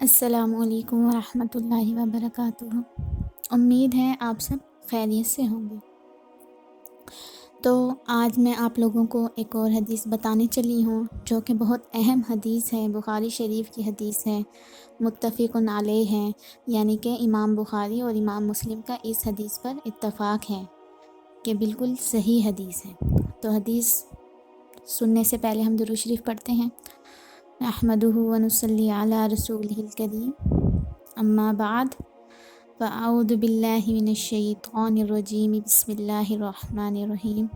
السلام علیکم ورحمۃ اللہ وبرکاتہ۔ امید ہے آپ سب خیریت سے ہوں گے۔ تو آج میں آپ لوگوں کو ایک اور حدیث بتانے چلی ہوں جو کہ بہت اہم حدیث ہے، بخاری شریف کی حدیث ہے، متفق علیہ ہے، یعنی کہ امام بخاری اور امام مسلم کا اس حدیث پر اتفاق ہے کہ بالکل صحیح حدیث ہے۔ تو حدیث سننے سے پہلے ہم درود شریف پڑھتے ہیں۔ نحمدہ ونصلی علی رسولہ الکریم، اما بعد فاعوذ باللہ من الشیطان الرجیم، بسم اللہ الرحمن الرحیم۔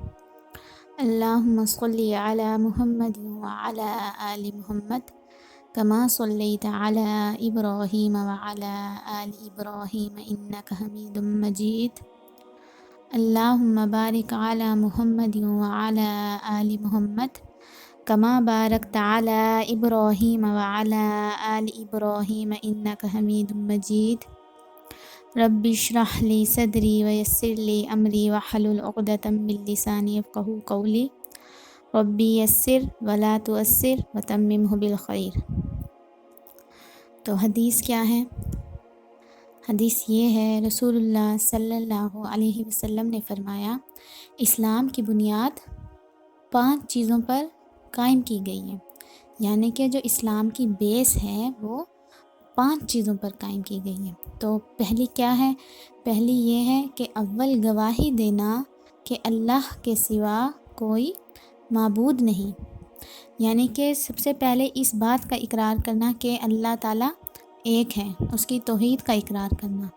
اللہم صلی علی محمد وعلی آل محمد کما صلیت علی ابراہیم وعلی آل ابراہیم انک حمید مجید۔ اللہم بارک علی محمد وعلی آل محمد کما بارکت علی ابراہیم وعلی آل ابراہیم انک حمید مجید۔ رب اشرح لی صدری ویسر لی امری واحلل عقدۃ من لسانی یفقہوا قولی۔ ربی یسر ولا تعسر وتممہ بالخیر۔ تو حدیث کیا ہے؟ حدیث یہ ہے، رسول اللہ صلی اللہ علیہ وسلم نے فرمایا، اسلام کی بنیاد 5 چیزوں پر قائم کی گئی ہے، یعنی کہ جو اسلام کی بیس ہے وہ 5 چیزوں پر قائم کی گئی ہے۔ تو پہلی کیا ہے؟ پہلی یہ ہے کہ اول گواہی دینا کہ اللہ کے سوا کوئی معبود نہیں، یعنی کہ سب سے پہلے اس بات کا اقرار کرنا کہ اللہ تعالیٰ ایک ہے، اس کی توحید کا اقرار کرنا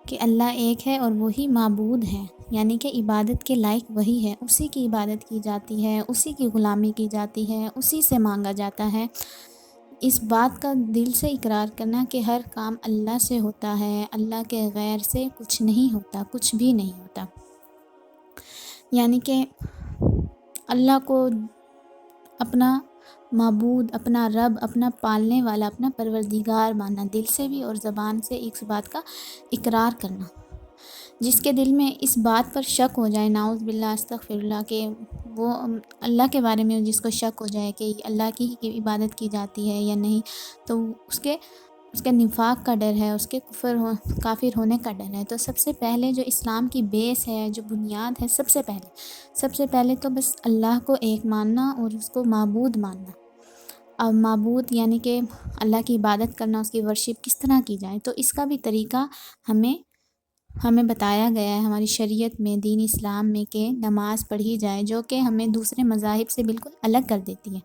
کہ اللہ ایک ہے اور وہی معبود ہے، یعنی کہ عبادت کے لائق وہی ہے، اسی کی عبادت کی جاتی ہے، اسی کی غلامی کی جاتی ہے، اسی سے مانگا جاتا ہے۔ اس بات کا دل سے اقرار کرنا کہ ہر کام اللہ سے ہوتا ہے، اللہ کے غیر سے کچھ نہیں ہوتا، کچھ بھی نہیں ہوتا، یعنی کہ اللہ کو اپنا معبود، اپنا رب، اپنا پالنے والا، اپنا پروردگار ماننا، دل سے بھی اور زبان سے اس بات کا اقرار کرنا۔ جس کے دل میں اس بات پر شک ہو جائے، نعوذ باللہ استغفر اللہ، کہ وہ اللہ کے بارے میں جس کو شک ہو جائے کہ اللہ کی ہی عبادت کی جاتی ہے یا نہیں، تو اس کے نفاق کا ڈر ہے، اس کے کافر ہونے کا ڈر ہے۔ تو سب سے پہلے جو اسلام کی بیس ہے، جو بنیاد ہے، سب سے پہلے تو بس اللہ کو ایک ماننا اور اس کو معبود ماننا۔ اب معبود یعنی کہ اللہ کی عبادت کرنا، اس کی ورشپ کس طرح کی جائے، تو اس کا بھی طریقہ ہمیں بتایا گیا ہے ہماری شریعت میں، دین اسلام میں، کہ نماز پڑھی جائے، جو کہ ہمیں دوسرے مذاہب سے بالکل الگ کر دیتی ہے۔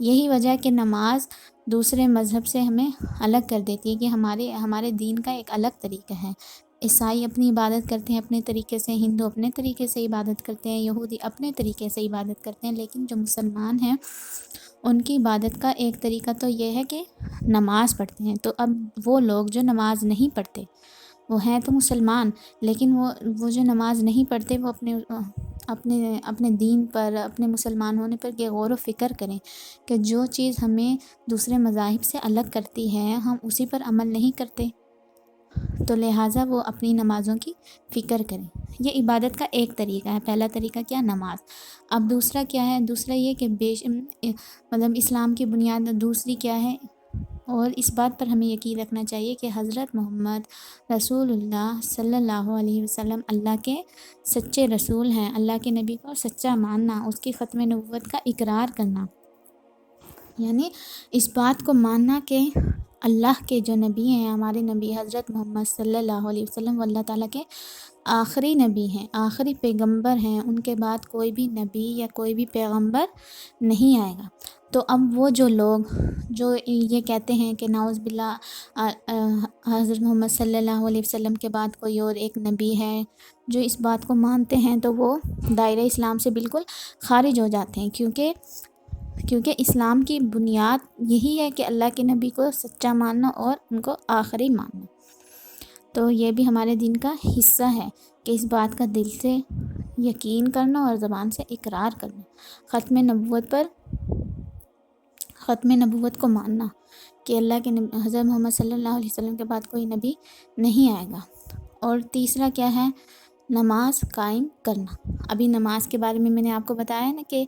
یہی وجہ ہے کہ نماز دوسرے مذہب سے ہمیں الگ کر دیتی ہے، کہ ہمارے دین کا ایک الگ طریقہ ہے۔ عیسائی اپنی عبادت کرتے ہیں اپنے طریقے سے، ہندو اپنے طریقے سے عبادت کرتے ہیں، یہودی اپنے طریقے سے عبادت کرتے ہیں، لیکن جو مسلمان ہیں ان کی عبادت کا ایک طریقہ تو یہ ہے کہ نماز پڑھتے ہیں۔ تو اب وہ لوگ جو نماز نہیں پڑھتے، وہ ہیں تو مسلمان، لیکن وہ جو نماز نہیں پڑھتے، وہ اپنے دین پر، اپنے مسلمان ہونے پر کہ غور و فکر کریں کہ جو چیز ہمیں دوسرے مذاہب سے الگ کرتی ہے ہم اسی پر عمل نہیں کرتے، تو لہٰذا وہ اپنی نمازوں کی فکر کریں۔ یہ عبادت کا ایک طریقہ ہے۔ پہلا طریقہ کیا؟ نماز۔ اب دوسرا کیا ہے؟ دوسرا یہ کہ مطلب اسلام کی بنیاد دوسری کیا ہے؟ اور اس بات پر ہمیں یقین رکھنا چاہیے کہ حضرت محمد رسول اللہ صلی اللہ علیہ وسلم اللہ کے سچے رسول ہیں، اللہ کے نبی کو سچا ماننا، اس کی ختم نبوت کا اقرار کرنا، یعنی اس بات کو ماننا کہ اللہ کے جو نبی ہیں، ہمارے نبی حضرت محمد صلی اللہ علیہ وسلم، وہ اللہ تعالیٰ کے آخری نبی ہیں، آخری پیغمبر ہیں، ان کے بعد کوئی بھی نبی یا کوئی بھی پیغمبر نہیں آئے گا۔ تو اب وہ جو لوگ جو یہ کہتے ہیں کہ نعوذ باللہ حضرت محمد صلی اللہ علیہ وسلم کے بعد کوئی اور ایک نبی ہے، جو اس بات کو مانتے ہیں، تو وہ دائرہ اسلام سے بالکل خارج ہو جاتے ہیں، کیونکہ اسلام کی بنیاد یہی ہے کہ اللہ کے نبی کو سچا ماننا اور ان کو آخری ماننا۔ تو یہ بھی ہمارے دین کا حصہ ہے کہ اس بات کا دل سے یقین کرنا اور زبان سے اقرار کرنا، ختم نبوت کو ماننا کہ اللہ کے نبی حضرت محمد صلی اللہ علیہ وسلم کے بعد کوئی نبی نہیں آئے گا۔ اور تیسرا کیا ہے؟ نماز قائم کرنا۔ ابھی نماز کے بارے میں نے آپ کو بتایا نا کہ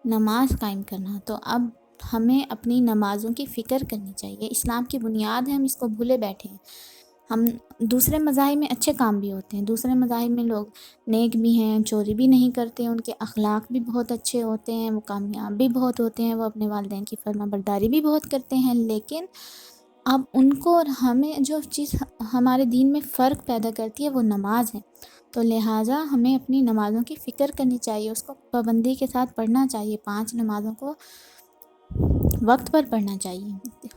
نماز قائم کرنا، تو اب ہمیں اپنی نمازوں کی فکر کرنی چاہیے. اسلام کی بنیاد ہے، ہم اس کو بھولے بیٹھے ہیں. ہم دوسرے مذاہب میں اچھے کام بھی ہوتے ہیں، دوسرے مذاہب میں لوگ نیک بھی ہیں، چوری بھی نہیں کرتے، ان کے اخلاق بھی بہت اچھے ہوتے ہیں، وہ کامیاب بھی بہت ہوتے ہیں، وہ اپنے والدین کی فرما برداری بھی بہت کرتے ہیں. لیکن اب ان کو اور ہمیں جو چیز ہمارے دین میں فرق پیدا کرتی ہے وہ نماز ہے. تو لہٰذا ہمیں اپنی نمازوں کی فکر کرنی چاہیے، اس کو پابندی کے ساتھ پڑھنا چاہیے. 5 نمازوں کو وقت پر پڑھنا چاہیے.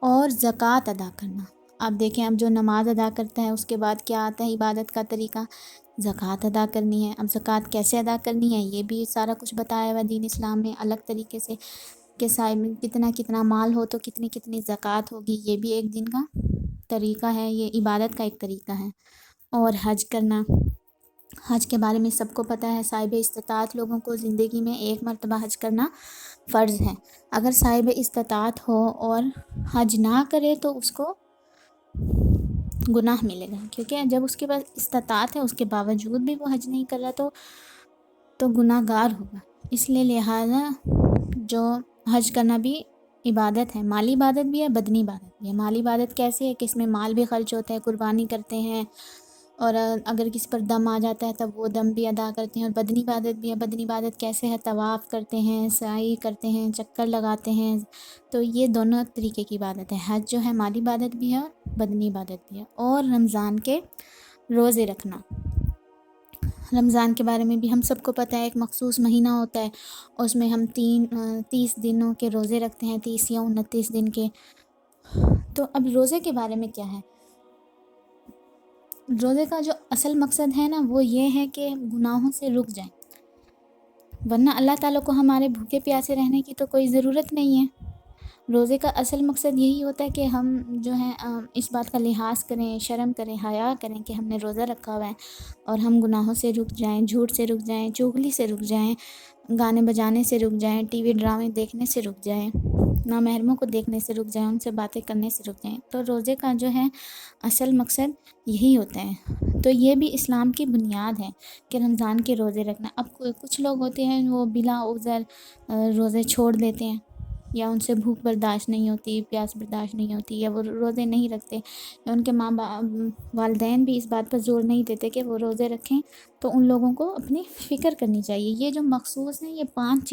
اور زکوٰۃ ادا کرنا. آپ دیکھیں، اب جو نماز ادا کرتا ہے اس کے بعد کیا آتا ہے عبادت کا طریقہ؟ زکوٰۃ ادا کرنی ہے. اب زکوٰۃ کیسے ادا کرنی ہے یہ بھی سارا کچھ بتایا ہوا دین اسلام میں الگ طریقے سے، کہ صاحب میں کتنا مال ہو تو کتنی زکوٰۃ ہوگی. یہ بھی ایک دن کا طریقہ ہے، یہ عبادت کا ایک طریقہ ہے. اور حج کرنا، حج کے بارے میں سب کو پتہ ہے. صاحب استطاعت لوگوں کو زندگی میں 1 مرتبہ حج کرنا فرض ہے. اگر صاحب استطاعت ہو اور حج نہ کرے تو اس کو گناہ ملے گا، کیونکہ جب اس کے پاس استطاعت ہے اس کے باوجود بھی وہ حج نہیں کر رہا تو گناہ گار ہوگا. اس لیے لہٰذا جو حج کرنا بھی عبادت ہے، مالی عبادت بھی ہے، بدنی عبادت بھی ہے. مالی عبادت کیسے ہے کہ اس میں مال بھی خرچ ہوتا ہے، قربانی کرتے ہیں، اور اگر کسی پر دم آ جاتا ہے تب وہ دم بھی ادا کرتے ہیں. اور بدنی عبادت بھی ہے. بدنی عبادت کیسے ہے؟ طواف کرتے ہیں، سعی کرتے ہیں، چکر لگاتے ہیں. تو یہ دونوں طریقے کی عبادت ہے. حج جو ہے مالی عبادت بھی ہے اور بدنی عبادت بھی ہے. اور رمضان کے روزے رکھنا. رمضان کے بارے میں بھی ہم سب کو پتہ ہے، ایک مخصوص مہینہ ہوتا ہے، اس میں ہم 30 دنوں کے روزے رکھتے ہیں، 30 یا 29 دن کے. تو اب روزے کے بارے میں کیا ہے؟ روزے کا جو اصل مقصد ہے نا وہ یہ ہے کہ گناہوں سے رک جائیں، ورنہ اللہ تعالیٰ کو ہمارے بھوکے پیاسے رہنے کی تو کوئی ضرورت نہیں ہے. روزے کا اصل مقصد یہی ہوتا ہے کہ ہم جو ہے اس بات کا لحاظ کریں، شرم کریں، حیا کریں کہ ہم نے روزہ رکھا ہوا ہے، اور ہم گناہوں سے رک جائیں، جھوٹ سے رک جائیں، چغلی سے رک جائیں، گانے بجانے سے رک جائیں، ٹی وی ڈرامے دیکھنے سے رک جائیں، نامحرموں کو دیکھنے سے رک جائیں، ان سے باتیں کرنے سے رک جائیں. تو روزے کا جو ہے اصل مقصد یہی ہوتا ہے. تو یہ بھی اسلام کی بنیاد ہے کہ رمضان کے روزے رکھنا. اب کچھ لوگ ہوتے ہیں وہ بلا عذر روزے چھوڑ دیتے ہیں، یا ان سے بھوک برداشت نہیں ہوتی، پیاس برداشت نہیں ہوتی، یا وہ روزے نہیں رکھتے، یا ان کے ماں باپ والدین بھی اس بات پر زور نہیں دیتے کہ وہ روزے رکھیں. تو ان لوگوں کو اپنی فکر کرنی چاہیے. یہ جو مخصوص ہیں، یہ 5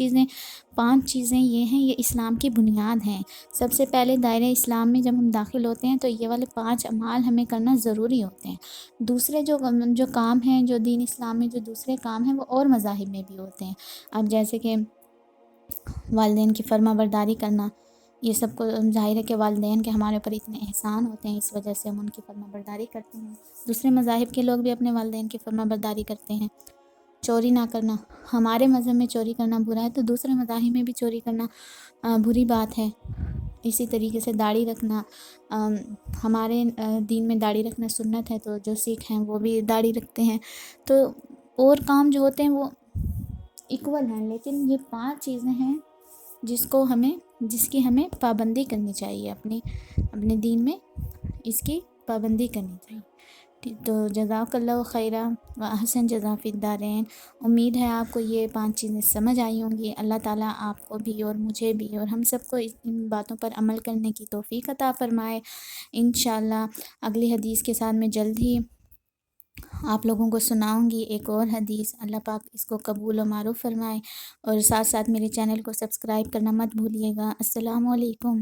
چیزیں یہ ہیں، یہ اسلام کی بنیاد ہیں. سب سے پہلے دائرہ اسلام میں جب ہم داخل ہوتے ہیں تو یہ والے 5 اعمال ہمیں کرنا ضروری ہوتے ہیں. دوسرے جو کام ہیں، جو دین اسلام میں جو دوسرے کام ہیں وہ اور مذاہب میں بھی ہوتے ہیں. اب جیسے کہ والدین کی فرما برداری کرنا، یہ سب کو ظاہر ہے کہ والدین کے ہمارے اوپر اتنے احسان ہوتے ہیں، اس وجہ سے ہم ان کی فرما برداری کرتے ہیں. دوسرے مذاہب کے لوگ بھی اپنے والدین کی فرما برداری کرتے ہیں. چوری نہ کرنا، ہمارے مذہب میں چوری کرنا برا ہے تو دوسرے مذاہب میں بھی چوری کرنا بری بات ہے. اسی طریقے سے داڑھی رکھنا، ہمارے دین میں داڑھی رکھنا سنت ہے، تو جو سکھ ہیں وہ بھی داڑھی رکھتے ہیں. تو اور کام جو ہوتے ہیں وہ ایکول ہیں، لیکن یہ 5 چیزیں ہیں جس کی ہمیں پابندی کرنی چاہیے، اپنے دین میں اس کی پابندی کرنی چاہیے. تو جزاک اللہ خیرہ و احسن جزا فی الدارین. امید ہے آپ کو یہ 5 چیزیں سمجھ آئی ہوں گی. اللہ تعالیٰ آپ کو بھی اور مجھے بھی اور ہم سب کو ان باتوں پر عمل کرنے کی توفیق عطا فرمائے. انشاءاللہ اگلی حدیث کے ساتھ میں جلد ہی آپ لوگوں کو سناؤں گی ایک اور حدیث. اللہ پاک اس کو قبول و معروف فرمائے، اور ساتھ ساتھ میرے چینل کو سبسکرائب کرنا مت بھولیے گا. السلام علیکم.